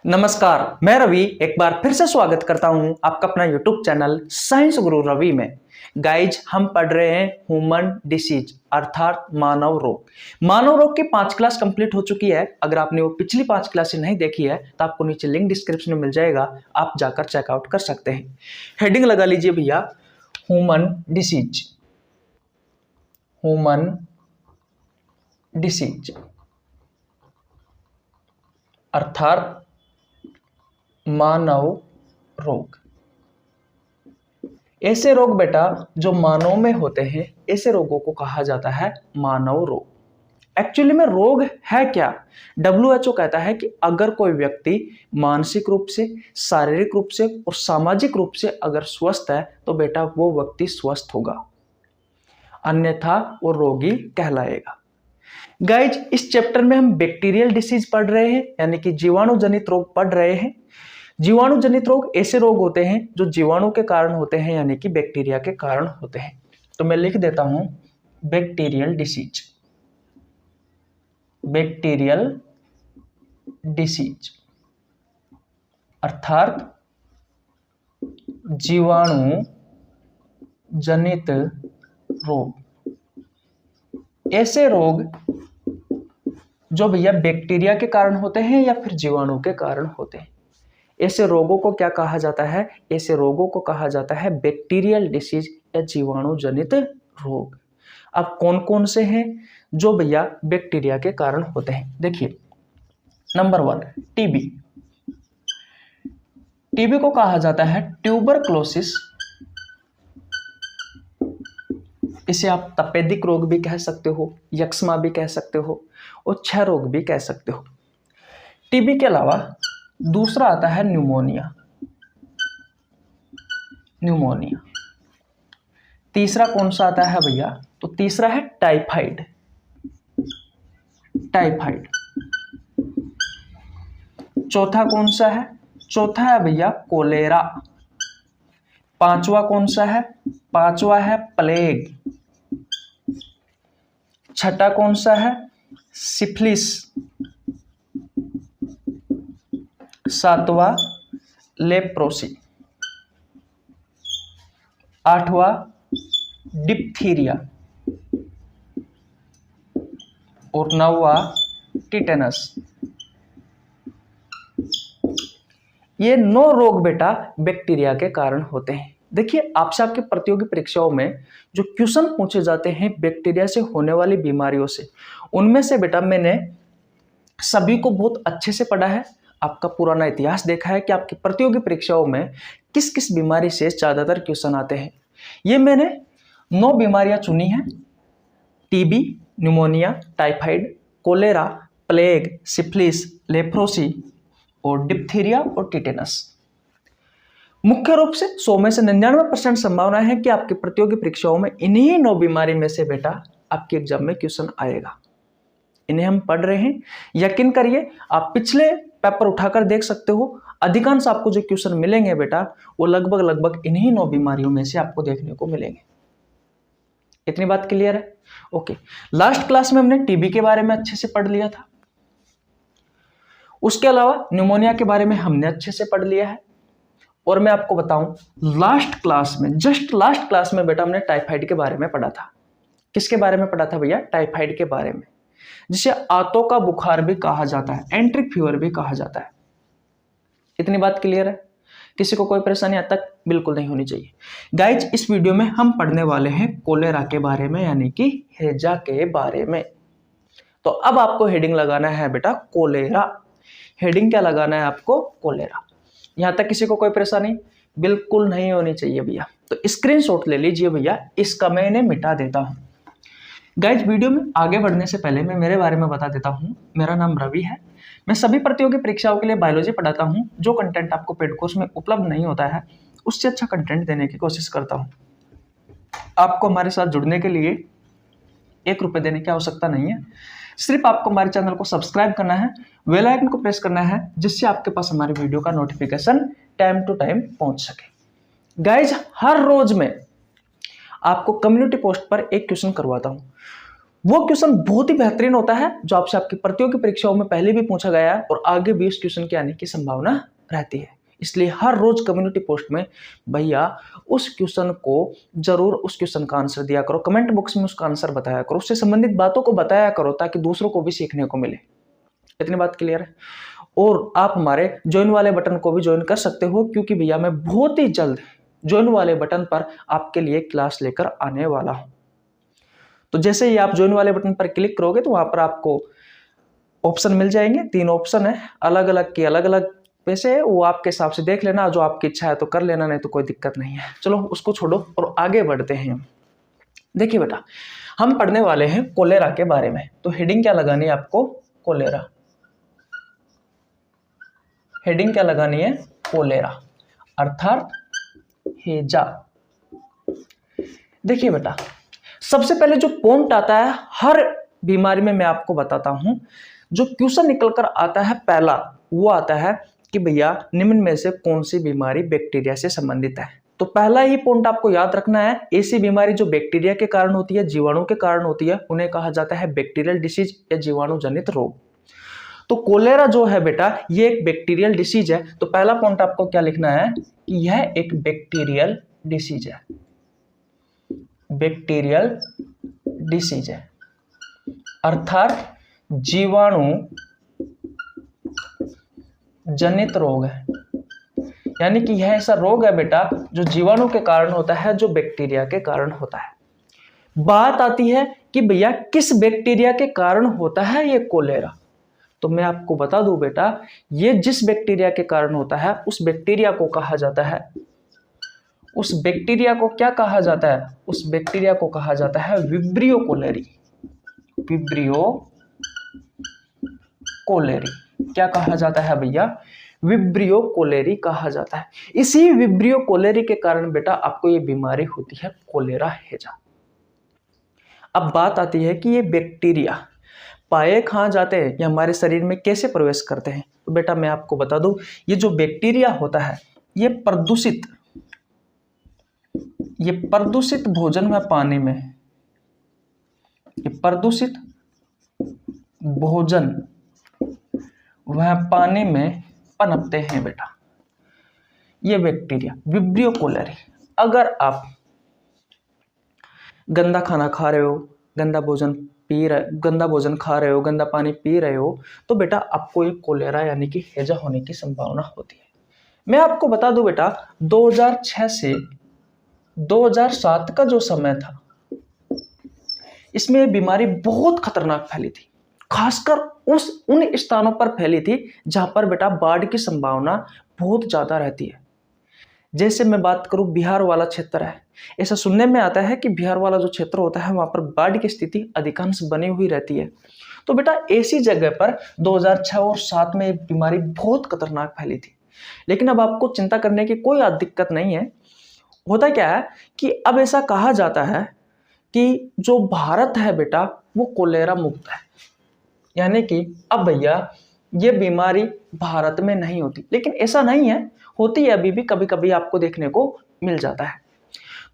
नमस्कार, मैं रवि एक बार फिर से स्वागत करता हूं आपका अपना YouTube चैनल साइंस गुरु रवि में। गाइज, हम पढ़ रहे हैं ह्यूमन डिसीज अर्थात मानव रोग। मानव रोग की 5 क्लास कंप्लीट हो चुकी है। अगर आपने वो पिछली 5 क्लासें नहीं देखी है तो आपको नीचे लिंक डिस्क्रिप्शन में मिल जाएगा, आप जाकर चेकआउट कर सकते हैं। हेडिंग लगा लीजिए भैया, ह्यूमन डिसीज। ह्यूमन डिसीज अर्थात मानव रोग। ऐसे रोग बेटा जो मानव में होते हैं, ऐसे रोगों को कहा जाता है मानव रोग। एक्चुअली में रोग है क्या? WHO कहता है कि अगर कोई व्यक्ति मानसिक रूप से, शारीरिक रूप से और सामाजिक रूप से अगर स्वस्थ है तो बेटा वो व्यक्ति स्वस्थ होगा, अन्यथा वो रोगी कहलाएगा। गाइज, इस चैप्टर में हम बैक्टीरियल डिसीज पढ़ रहे हैं, यानी कि जीवाणु जनित रोग पढ़ रहे हैं। जीवाणु जनित रोग ऐसे रोग होते हैं जो जीवाणु के कारण होते हैं, यानी कि बैक्टीरिया के कारण होते हैं। तो मैं लिख देता हूं बैक्टीरियल डिसीज। बैक्टीरियल डिसीज अर्थात जीवाणु जनित रोग। ऐसे रोग जो भैया बैक्टीरिया के कारण होते हैं या फिर जीवाणु के कारण होते हैं, ऐसे रोगों को क्या कहा जाता है? ऐसे रोगों को कहा जाता है बैक्टीरियल डिसीज या जीवाणु जनित रोग। अब कौन कौन से हैं जो भैया बैक्टीरिया के कारण होते हैं? देखिए, नंबर 1 टीबी। टीबी को कहा जाता है ट्यूबरक्लोसिस। इसे आप तपेदिक रोग भी कह सकते हो, यक्ष्मा भी कह सकते हो और क्षय रोग भी कह सकते हो। टीबी के अलावा दूसरा आता है न्यूमोनिया। न्यूमोनिया। तीसरा कौन सा आता है भैया? तो तीसरा है टाइफाइड। टाइफाइड। चौथा कौन सा है? चौथा है भैया कोलेरा। पांचवा कौन सा है? पांचवा है प्लेग। छठा कौन सा है? सिफिलिस। सातवां लेप्रोसी। आठवां डिप्थीरिया और 9वां टिटेनस। ये 9 रोग बेटा बैक्टीरिया के कारण होते हैं। देखिए, आपसे आपके प्रतियोगी परीक्षाओं में जो क्वेश्चन पूछे जाते हैं बैक्टीरिया से होने वाली बीमारियों से, उनमें से बेटा मैंने सभी को बहुत अच्छे से पढ़ा है। आपका पुराना इतिहास देखा है कि आपकी प्रतियोगी परीक्षाओं में किस किस बीमारी से ज्यादातर क्वेश्चन आते हैं। ये मैंने 9 बीमारियां चुनी हैं: TB, pneumonia, typhoid, cholera, plague, syphilis, leprosy और डिप्थीरिया और टिटेनस। मुख्य रूप से 100 में से 99% संभावना है कि आपकी प्रतियोगी परीक्षाओं में इन्हीं 9 बीमारी में से बेटा आपके एग्जाम में क्वेश्चन आएगा। इन्हें हम पढ़ रहे हैं। यकीन करिए, आप पिछले पेपर उठाकर देख सकते हो, अधिकांश आपको जो क्वेश्चन मिलेंगे बेटा वो लगभग इन्हीं 9 बीमारियों में से आपको देखने को मिलेंगे। इतनी बात क्लियर है? ओके। लास्ट क्लास में हमने टीबी के बारे में अच्छे से पढ़ लिया था। उसके अलावा न्यूमोनिया के बारे में हमने अच्छे से पढ़ लिया है। और मैं आपको बताऊं, लास्ट क्लास में, जस्ट लास्ट क्लास में बेटा हमने टाइफाइड के बारे में पढ़ा था। किसके बारे में पढ़ा था भैया? टाइफाइड के बारे में, जिसे आंतों का बुखार भी कहा जाता है, एंट्रिक फीवर भी कहा जाता है। इतनी बात क्लियर है? किसी को कोई परेशानी आज तक बिल्कुल नहीं होनी चाहिए। गाइज, इस वीडियो में हम पढ़ने वाले हैं कोलेरा के बारे में, यानी कि हैजा के बारे में। तो अब आपको हेडिंग लगाना है बेटा कोलेरा। हेडिंग क्या लगाना है आपको? कोलेरा। यहां तक किसी को कोई परेशानी बिल्कुल नहीं होनी चाहिए भैया। तो स्क्रीनशॉट ले लीजिए भैया, इसका मैं इन्हें मिटा देता हूं। गाइज, वीडियो में आगे बढ़ने से पहले मैं मेरे बारे में बता देता हूं। मेरा नाम रवि है। मैं सभी प्रतियोगी परीक्षाओं के लिए बायोलॉजी पढ़ाता हूं। जो कंटेंट आपको पेड कोर्स में उपलब्ध नहीं होता है, उससे अच्छा कंटेंट देने की कोशिश करता हूं। आपको हमारे साथ जुड़ने के लिए 1 रुपये देने की आवश्यकता नहीं है। सिर्फ आपको हमारे चैनल को सब्सक्राइब करना है, बेल आइकन को प्रेस करना है, जिससे आपके पास हमारी वीडियो का नोटिफिकेशन टाइम टू टाइम पहुंच सके। गाइज, हर रोज में आपको कम्युनिटी पोस्ट पर एक क्वेश्चन करवाता हूं। वो क्वेश्चन बहुत ही बेहतरीन होता है जो आपसे आपकी प्रतियोगी परीक्षाओं में पहले भी पूछा गया है और आगे भी इस क्वेश्चन के आने की संभावना रहती है। इसलिए हर रोज कम्युनिटी पोस्ट में भैया उस क्वेश्चन को जरूर उस क्वेश्चन का आंसर दिया करो, कमेंट बॉक्स में उसका आंसर बताया करो, उससे संबंधित बातों को बताया करो ताकि दूसरों को भी सीखने को मिले। इतनी बात क्लियर है। और आप हमारे ज्वाइन वाले बटन को भी ज्वाइन कर सकते हो क्योंकि भैया मैं बहुत ही जल्द ज्वाइन वाले बटन पर आपके लिए क्लास लेकर आने वाला हूं। तो जैसे ही आप ज्वाइन वाले बटन पर क्लिक करोगे तो वहां पर आपको ऑप्शन मिल जाएंगे, 3 ऑप्शन है, अलग अलग के अलग अलग पैसे है, वो आपके हिसाब से देख लेना, जो आपकी इच्छा है तो कर लेना, नहीं तो कोई दिक्कत नहीं है। चलो उसको छोड़ो और आगे बढ़ते हैं। देखिए बेटा, हम पढ़ने वाले हैं कोलेरा के बारे में। तो हेडिंग क्या लगानी है आपको? कोलेरा। हेडिंग क्या लगानी है? कोलेरा अर्थात हैजा। देखिए बेटा, सबसे पहले जो पॉइंट आता है हर बीमारी में मैं आपको बताता हूं, जो क्वेश्चन निकल कर आता है पहला वो आता है कि भैया निम्न में से कौन सी बीमारी बैक्टीरिया से संबंधित है। तो पहला ही पॉइंट आपको याद रखना है, ऐसी बीमारी जो बैक्टीरिया के कारण होती है, जीवाणु के कारण होती है, उन्हें कहा जाता है बैक्टीरियल डिसीज या जीवाणु जनित रोग। तो कोलेरा जो है बेटा ये एक बैक्टीरियल डिसीज है। तो पहला पॉइंट आपको क्या लिखना है कि यह एक बैक्टीरियल डिसीज है, बैक्टीरियल डिसीज है अर्थात जीवाणु जनित रोग है। यानी कि यह ऐसा रोग है बेटा जो जीवाणु के कारण होता है, जो बैक्टीरिया के कारण होता है। बात आती है कि भैया किस बैक्टीरिया के कारण होता है ये कोलेरा। तो मैं आपको बता दूं बेटा, ये जिस बैक्टीरिया के कारण होता है उस बैक्टीरिया को कहा जाता है, उस बैक्टीरिया को क्या कहा जाता है? उस बैक्टीरिया को कहा जाता है विब्रियो कोलेरी। विब्रियो कोलेरी क्या कहा जाता है भैया? विब्रियो कोलेरी कहा जाता है। इसी विब्रियो कोलेरी के कारण बेटा आपको ये बीमारी होती है कोलेरा हैजा। अब बात आती है कि ये बैक्टीरिया पाए कहाँ जाते हैं या हमारे शरीर में कैसे प्रवेश करते हैं। तो बेटा मैं आपको बता दूं, ये जो बैक्टीरिया होता है ये प्रदूषित भोजन व पानी में, ये प्रदूषित भोजन वह पानी में पनपते हैं बेटा ये बैक्टीरिया विब्रियो कोलेरी। अगर आप गंदा खाना खा रहे हो, गंदा भोजन खा रहे हो, गंदा पानी पी रहे हो, तो बेटा आपको ये कोलेरा यानी कि हैजा होने की संभावना होती है। मैं आपको बता दूं बेटा, 2006 से 2007 का जो समय था इसमें बीमारी बहुत खतरनाक फैली थी, खासकर उन स्थानों पर फैली थी जहां पर बेटा बाढ़ की संभावना बहुत ज्यादा रहती है। जैसे मैं बात करूं बिहार वाला क्षेत्र है, ऐसा सुनने में आता है कि बिहार वाला जो क्षेत्र होता है वहां पर बाढ़ की स्थिति अधिकांश बनी हुई रहती है। तो बेटा ऐसी जगह पर 2006 और 2007 में बीमारी बहुत खतरनाक फैली थी। लेकिन अब आपको चिंता करने की कोई दिक्कत नहीं है। होता क्या है कि अब ऐसा कहा जाता है कि जो भारत है बेटा वो कोलेरा मुक्त है, यानी कि अब भैया ये बीमारी भारत में नहीं होती। लेकिन ऐसा नहीं है, होती है अभी भी, कभी कभी आपको देखने को मिल जाता है।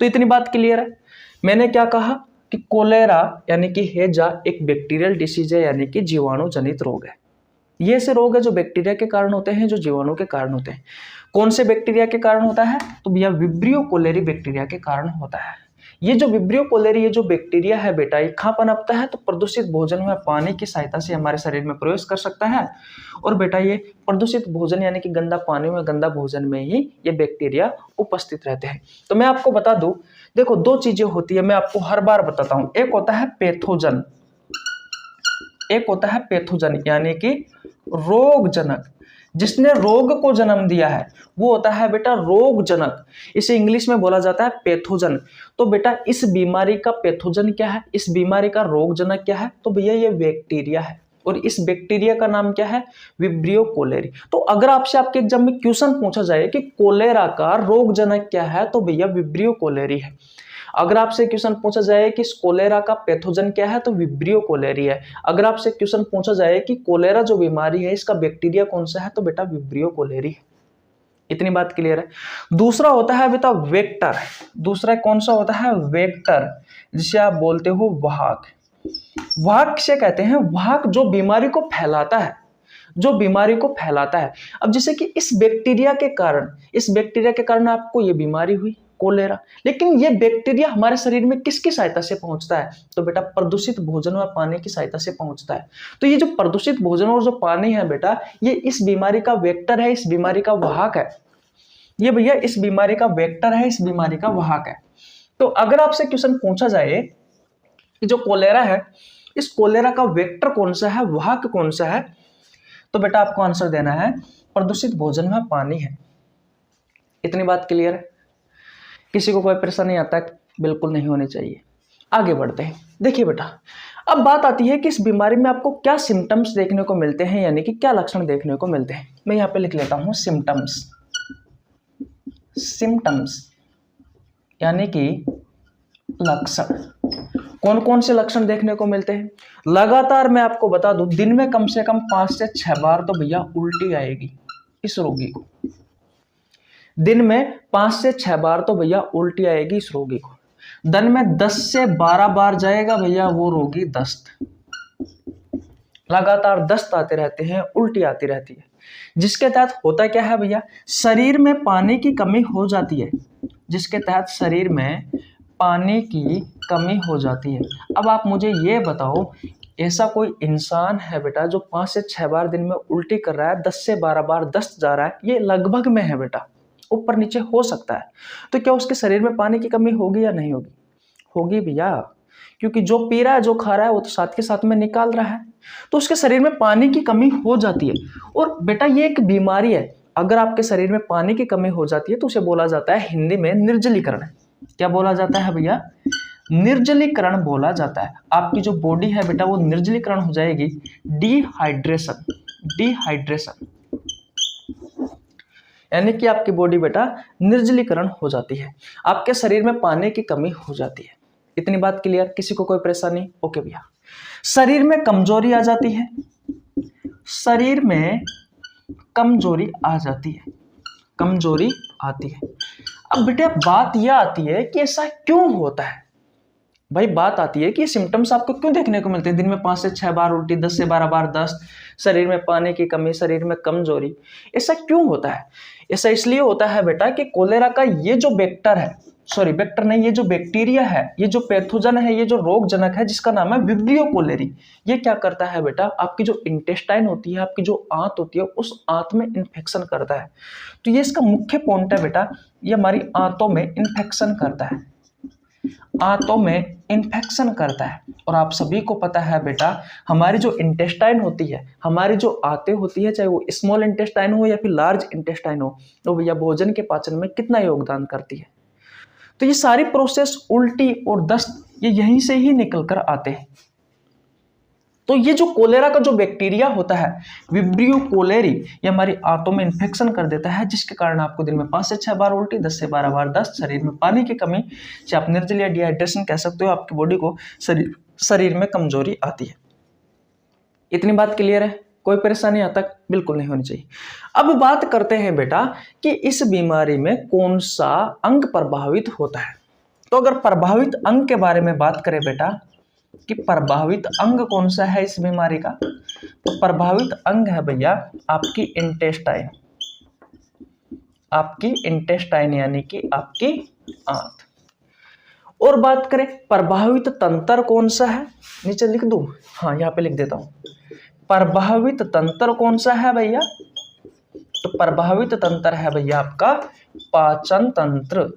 तो इतनी बात क्लियर है। मैंने क्या कहा कि कोलेरा यानी कि हैजा एक बैक्टीरियल डिसीज है, यानी कि जीवाणु जनित रोग है। ये ऐसे रोग है जो बैक्टीरिया के कारण होते हैं, जो जीवाणु के कारण होते हैं। कौन से बैक्टीरिया के कारण होता है? तो भैया विब्रियो कोलेरी बैक्टीरिया के कारण होता है। ये जो विब्रियो कोलेरी ये जो बैक्टीरिया है बेटा ये कहाँ पनपता है? तो प्रदूषित भोजन में पानी की सहायता से हमारे शरीर में प्रवेश कर सकता है। और बेटा ये प्रदूषित भोजन यानी कि गंदा पानी में गंदा भोजन में ही ये बैक्टीरिया उपस्थित रहते हैं। तो मैं आपको बता दूं, देखो 2 चीजें होती है, मैं आपको हर बार बताता हूं। एक होता है पैथोजन, एक होता है पैथोजन यानी कि रोगजनक, जिसने रोग को जन्म दिया है वो होता है बेटा रोगजनक। इसे इंग्लिश में बोला जाता है पैथोजन। तो बेटा इस बीमारी का पैथोजन क्या है, इस बीमारी का रोगजनक क्या है? तो भैया ये बैक्टीरिया है और इस बैक्टीरिया का नाम क्या है? Vibrio cholerae. तो अगर आपसे आपके एग्जाम में क्वेश्चन पूछा जाए कि कोलेरा का रोगजनक क्या है, तो भैया विब्रियो कोलेरी है। अगर आपसे क्वेश्चन पूछा जाए कि कोलेरा का पैथोजन क्या है, तो विब्रियो कोलेरी है। अगर आपसे क्वेश्चन पूछा जाए कि कोलेरा जो बीमारी है इसका बैक्टीरिया कौन सा है, तो बेटा विब्रियो कोलेरी है। इतनी बात क्लियर है। दूसरा होता है बेटा वेक्टर। दूसरा कौन सा होता है? वेक्टर, जिसे आप बोलते हो वाहक। वाहक किसे कहते हैं? वाहक जो बीमारी को फैलाता है, जो बीमारी को फैलाता है। अब जैसे कि इस बैक्टीरिया के कारण आपको ये बीमारी हुई कोलेरा, लेकिन ये बैक्टीरिया हमारे शरीर में किसकी सहायता से पहुंचता है? तो बेटा प्रदूषित भोजन और पानी की सहायता से पहुंचता है। तो ये जो प्रदूषित भोजन और जो पानी है बेटा, ये इस बीमारी का वेक्टर है, इस बीमारी का वाहक है। ये भैया इस बीमारी का वेक्टर है, इस बीमारी का वाहक है। तो अगर आपसे क्वेश्चन पूछा जाए कि जो कोलेरा है, इस कोलेरा का वेक्टर कौन सा है, वाहक कौन सा है, तो बेटा आपको आंसर देना है प्रदूषित भोजन में पानी है। इतनी बात क्लियर है? किसी को कोई परेशानी आता है? बिल्कुल नहीं होनी चाहिए। आगे बढ़ते हैं। देखिए बेटा, अब बात आती है कि इस बीमारी में आपको क्या सिम्टम्स देखने को मिलते हैं, यानी कि क्या लक्षण देखने को मिलते हैं। मैं यहाँ पे लिख लेता हूँ सिम्टम्स। सिम्टम्स यानी कि लक्षण। कौन कौन से लक्षण देखने को मिलते हैं? लगातार मैं आपको बता दूं, दिन में कम से कम 5 से 6 बार तो भैया उल्टी आएगी इस रोगी को। दिन में 5 से 6 बार तो भैया उल्टी आएगी इस रोगी को। दिन में 10 से 12 बार जाएगा भैया वो रोगी दस्त। लगातार दस्त आते रहते हैं, उल्टी आती रहती है, जिसके तहत होता क्या है भैया, शरीर में पानी की कमी हो जाती है, जिसके तहत शरीर में पानी की कमी हो जाती है। अब आप मुझे ये बताओ, ऐसा कोई इंसान है बेटा जो 5 से 6 बार दिन में उल्टी कर रहा है, 10 से 12 बार दस्त जा रहा है, ये लगभग में है बेटा, ऊपर नीचे हो सकता है। तो क्या उसके शरीर में पानी की कमी होगी या नहीं होगी? होगी भैया, क्योंकि जो पी रहा है, जो खा रहा है, वो तो साथ के साथ में निकाल रहा है, तो उसके शरीर में पानी की कमी हो जाती है। और बेटा ये एक बीमारी है, अगर आपके शरीर में पानी की कमी हो जाती है तो उसे बोला जाता है हिंदी में निर्जलीकरण। क्या बोला जाता है भैया? निर्जलीकरण बोला जाता है। आपकी जो बॉडी है बेटा वो निर्जलीकरण हो जाएगी, डिहाइड्रेशन। डिहाइड्रेशन यानी कि आपकी बॉडी बेटा निर्जलीकरण हो जाती है, आपके शरीर में पानी की कमी हो जाती है। इतनी बात क्लियर? किसी को कोई परेशानी? ओके भैया। शरीर में कमजोरी आ जाती है, शरीर में कमजोरी आ जाती है, कमजोरी आती है। अब बेटा बात यह आती है कि ऐसा क्यों होता है? भाई बात आती है कि ये सिम्टम्स आपको क्यों देखने को मिलते हैं? दिन में 5 से 6 बार उल्टी, 10 से 12 बार दस्त, शरीर में पानी की कमी, शरीर में कमजोरी, ऐसा क्यों होता है? ऐसा इसलिए होता है बेटा कि कोलेरा का ये जो वेक्टर है, सॉरी वेक्टर नहीं, ये जो बैक्टीरिया है, ये जो पैथोजन है, ये जो रोगजनक है, जिसका नाम है विब्रियो कोलेरी, ये क्या करता है बेटा, आपकी जो इंटेस्टाइन होती है, आपकी जो आंत होती है, उस आंत में इन्फेक्शन करता है। तो ये इसका मुख्य पॉइंट है बेटा, ये हमारी आंतों में इन्फेक्शन करता है, आंतों में इन्फेक्शन करता है। और आप सभी को पता है बेटा, हमारी जो इंटेस्टाइन होती है, हमारी जो आंतें होती है, चाहे वो स्मॉल इंटेस्टाइन हो या फिर लार्ज इंटेस्टाइन हो, तो भैया भोजन के पाचन में कितना योगदान करती है। तो ये सारी प्रोसेस, उल्टी और दस्त, ये यहीं से ही निकल कर आते हैं। तो ये जो कोलेरा का जो बैक्टीरिया होता है, विब्रियो कोलेरी, ये हमारी आंतों में इन्फेक्शन कर देता है, जिसके कारण आपको दिन में 5 से 6 बार उल्टी, 10 से 12 बार दस्त, शरीर में पानी की कमी, चाहे आप निर्जल या डिहाइड्रेशन कह सकते हो, आपकी बॉडी को शरीर में कमजोरी आती है। इतनी बात क्लियर है? कोई परेशानी यहाँ तक बिल्कुल नहीं होनी चाहिए। अब बात करते हैं बेटा कि इस बीमारी में कौन सा अंग प्रभावित होता है। तो अगर प्रभावित अंग के बारे में बात करें बेटा कि प्रभावित अंग कौन सा है इस बीमारी का, तो प्रभावित अंग है भैया आपकी इंटेस्टाइन, आपकी इंटेस्टाइन यानी कि आपकी आंत। और बात करें प्रभावित तंत्र कौन सा है, नीचे लिख दूं? हाँ यहाँ पे लिख देता हूं। प्रभावित तंत्र कौन सा है भैया? तो प्रभावित तंत्र है भैया आपका पाचन तंत्र,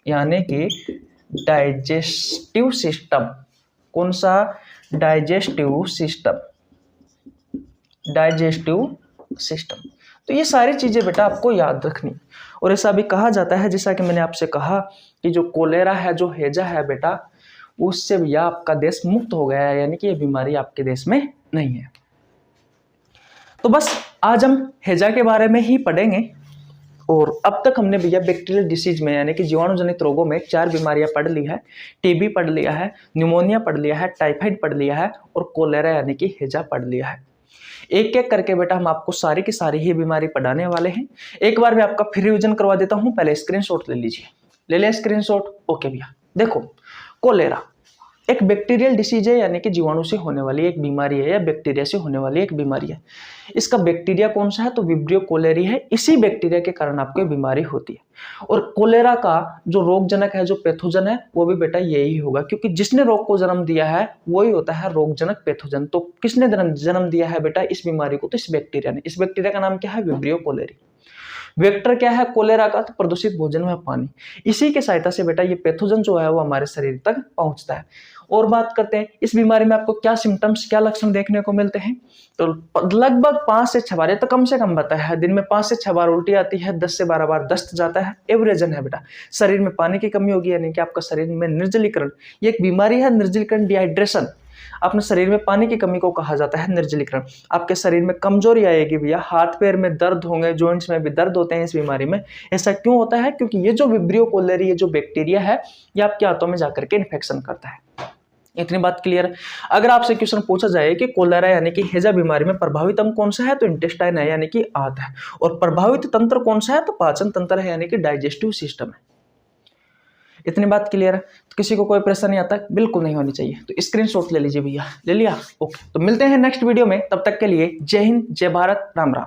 यानी कि डाइजेस्टिव सिस्टम। कौन सा? Digestive system, digestive system. तो ये सारी चीजें बेटा आपको याद रखनी। और ऐसा भी कहा जाता है, जैसा कि मैंने आपसे कहा कि जो कोलेरा है, जो हैजा है बेटा, उससे भैया आपका देश मुक्त हो गया है, यानी कि ये बीमारी आपके देश में नहीं है। तो बस आज हम हैजा के बारे में ही पढ़ेंगे। और अब तक हमने भैया बैक्टीरियल डिसीज में यानी कि जीवाणु जनित रोगों में 4 बीमारियां पढ़ ली है। टीबी पढ़ लिया है, न्यूमोनिया पढ़ लिया है, टाइफाइड पढ़ लिया है और कोलेरा यानी कि हैजा पढ़ लिया है। एक एक करके बेटा हम आपको सारी की सारी ही बीमारी पढ़ाने वाले हैं। एक बार मैं आपका फिर रिवीजन करवा देता हूं, पहले स्क्रीनशॉट ले लीजिए। ले लिया स्क्रीनशॉट? ओके भैया। देखो कोलेरा एक बैक्टीरियल डिसीज है, यानी कि जीवाणु से होने वाली एक बीमारी है या बैक्टीरिया से होने वाली एक बीमारी है। इसका बैक्टीरिया कौन सा है? तो विब्रियो कोलेरी है। इसी बैक्टीरिया के कारण आपको ये बीमारी होती है। और कोलेरा का जो रोगजनक है, जो पैथोजन है, वो भी बेटा यही होगा, क्योंकि जिसने रोग को जन्म दिया है वही होता है रोगजनक पैथोजन। तो किसने जन्म दिया है बेटा इस बीमारी को? तो इस बैक्टीरिया ने। इस बैक्टीरिया का नाम क्या है? Vibrio cholerae. वेक्टर क्या है कोलेरा का? तो प्रदूषित भोजन में पानी। इसी के सहायता से बेटा ये पैथोजन जो है वो हमारे शरीर तक पहुंचता है। और बात करते हैं इस बीमारी में आपको क्या सिम्टम्स, क्या लक्षण देखने को मिलते हैं। तो लगभग 5 से 6 बार, ये तो कम से कम बताया है, दिन में 5 से 6 बार उल्टी आती है, 10 से 12 बार दस्त जाता है। एवरेजन है बेटा। शरीर में पानी की कमी होगी, यानी कि आपका शरीर में निर्जलीकरण, ये एक बीमारी है निर्जलीकरण, डिहाइड्रेशन। अपने शरीर में पानी की कमी को कहा जाता है निर्जलीकरण। आपके शरीर में कमजोरी आएगी भैया, हाथ पैर में दर्द होंगे, जॉइंट्स में भी दर्द होते हैं इस बीमारी में। ऐसा क्यों होता है? क्योंकि ये जो विब्रियो कोलेरी, ये जो बैक्टीरिया है, ये आपके हाथों में जाकर के इन्फेक्शन करता है। इतनी बात क्लियर है। अगर आपसे क्वेश्चन पूछा जाए कि कोलेरा यानी कि हैजा बीमारी में प्रभावित अंग कौन सा है, तो इंटेस्टाइन है, यानी कि आंत है। और प्रभावित तंत्र कौन सा है? तो पाचन तंत्र है, यानी कि डाइजेस्टिव सिस्टम है। इतनी बात क्लियर है। तो किसी को कोई परेशानी आता है? बिल्कुल नहीं होनी चाहिए। तो स्क्रीनशॉट ले लीजिए भैया। ले लिया? ओके। तो मिलते हैं नेक्स्ट वीडियो में, तब तक के लिए जय हिंद, जय भारत, राम राम।